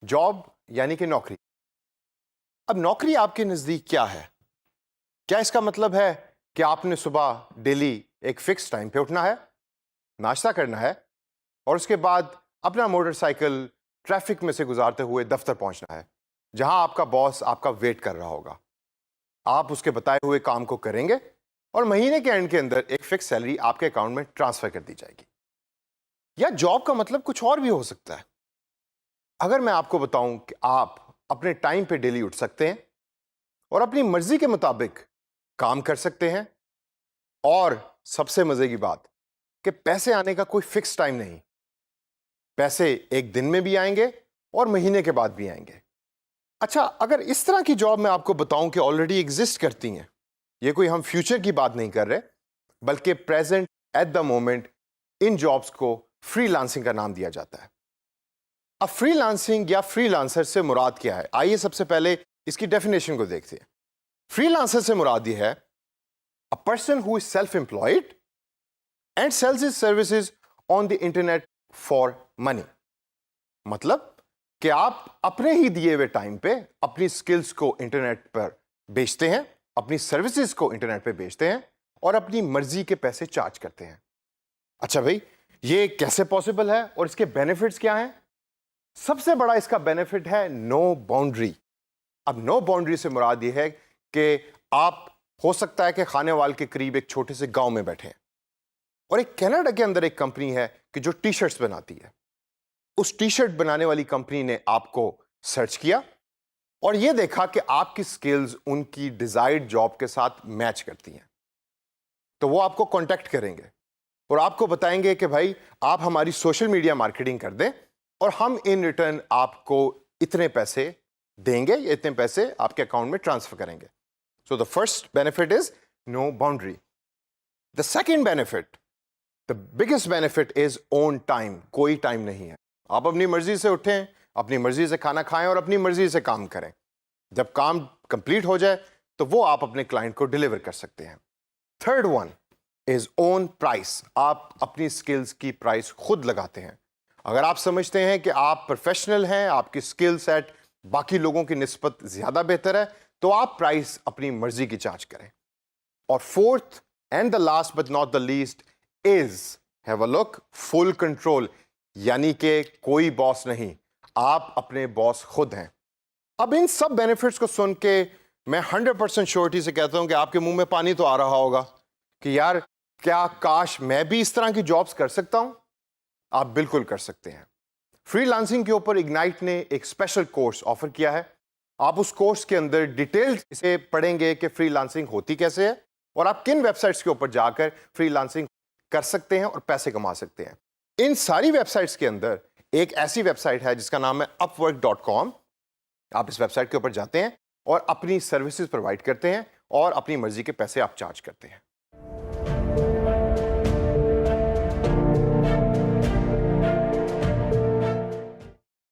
Job यानी कि नौकरी। अब नौकरी आपके नजदीक क्या है? क्या इसका मतलब है कि आपने सुबह डेली एक फिक्स टाइम पे उठना है, नाश्ता करना है और उसके बाद अपना मोटरसाइकिल ट्रैफिक में से गुजारते हुए दफ्तर पहुंचना है, जहां आपका बॉस आपका वेट कर रहा होगा। आप उसके बताए हुए काम को करेंगे और महीने के एंड के अंदर एक फिक्स सैलरी आपके अकाउंट में ट्रांसफर कर दी जाएगी। या जॉब का मतलब कुछ और भी हो सकता है। अगर मैं आपको बताऊं कि आप अपने टाइम पे डेली उठ सकते हैं और अपनी मर्जी के मुताबिक काम कर सकते हैं, और सबसे मजे की बात कि पैसे आने का कोई फिक्स टाइम नहीं। पैसे एक दिन में भी आएंगे और महीने के बाद भी आएंगे। अच्छा, अगर इस तरह की जॉब मैं आपको बताऊं कि ऑलरेडी एग्जिस्ट करती हैं, ये कोई हम फ्यूचर की बात नहीं कर रहे, बल्कि present at the moment, in jobs को फ्रीलांसिंग का नाम दिया जाता है। अब फ्रीलांसिंग या फ्रीलांसर से मुराद क्या है? आइए सबसे पहले इसकी डेफिनेशन को देखते हैं। फ्रीलांसर से मुराद यह है a person who is self employed and sales his services on the internet for money. मतलब कि आप अपने ही दिए हुए टाइम पे अपनी स्किल्स को इंटरनेट पर बेचते हैं, अपनी सर्विसेज को इंटरनेट पे बेचते हैं और अपनी मर्जी के पैसे चार्ज करते हैं। अच्छा भाई, ये कैसे पॉसिबल है और इसके बेनिफिट्स क्या हैं? सबसे बड़ा इसका बेनिफिट है नो बाउंड्री। अब नो बाउंड्री से मुराद ये है कि आप हो सकता है कि खानेवाल के करीब एक छोटे से गांव में बैठे हैं और एक कनाडा के अंदर एक कंपनी है कि जो टी शर्ट्स बनाती है। उस टी शर्ट बनाने वाली कंपनी ने आपको सर्च किया और यह देखा कि आपकी स्किल्स उनकी डिजायर्ड जॉब के साथ मैच करती हैं, तो वो आपको कांटेक्ट करेंगे और आपको बताएंगे कि भाई आप हमारी सोशल मीडिया मार्केटिंग कर दें और हम इन रिटर्न आपको इतने पैसे देंगे, इतने पैसे आपके अकाउंट में ट्रांसफर करेंगे। So the first benefit is no boundary. The second benefit, the biggest benefit is own time. कोई टाइम नहीं है। आप अपनी मर्जी से उठें, अपनी मर्जी से खाना खाएं और अपनी मर्जी से काम करें। जब काम कंप्लीट हो जाए तो वो आप अपने क्लाइंट को डिलीवर कर सकते हैं। Third one is own price. आप अपनी स्किल्स की प्राइस खुद लगाते हैं। अगर आप समझते हैं कि आप प्रोफेशनल हैं, आपकी स्किल सेट बाकी लोगों की निस्बत ज्यादा बेहतर है, तो आप प्राइस अपनी मर्जी की चार्ज करें। और fourth and the last but not the least is have a look, full control. यानी कि कोई बॉस नहीं, आप अपने बॉस खुद हैं। अब इन सब बेनिफिट्स को सुन के मैं 100% श्योरिटी से कहता हूं कि आपके मुंह में पानी तो आ रहा होगा कि यार, क्या काश मैं भी इस तरह की जॉब्स कर सकता हूं। आप बिल्कुल कर सकते हैं। फ्रीलांसिंग के ऊपर इग्नाइट ने एक स्पेशल कोर्स ऑफर किया है। आप उस कोर्स के अंदर डिटेल से पढ़ेंगे कि फ्रीलांसिंग होती कैसे है और आप किन वेबसाइट्स के ऊपर जाकर फ्रीलांसिंग कर सकते हैं और पैसे कमा सकते हैं। इन सारी वेबसाइट्स के अंदर एक ऐसी वेबसाइट है जिसका नाम है upwork.com। आप इस वेबसाइट के ऊपर जाते हैं और अपनी सर्विसेज प्रोवाइड करते हैं और अपनी मर्जी के पैसे आप चार्ज करते हैं।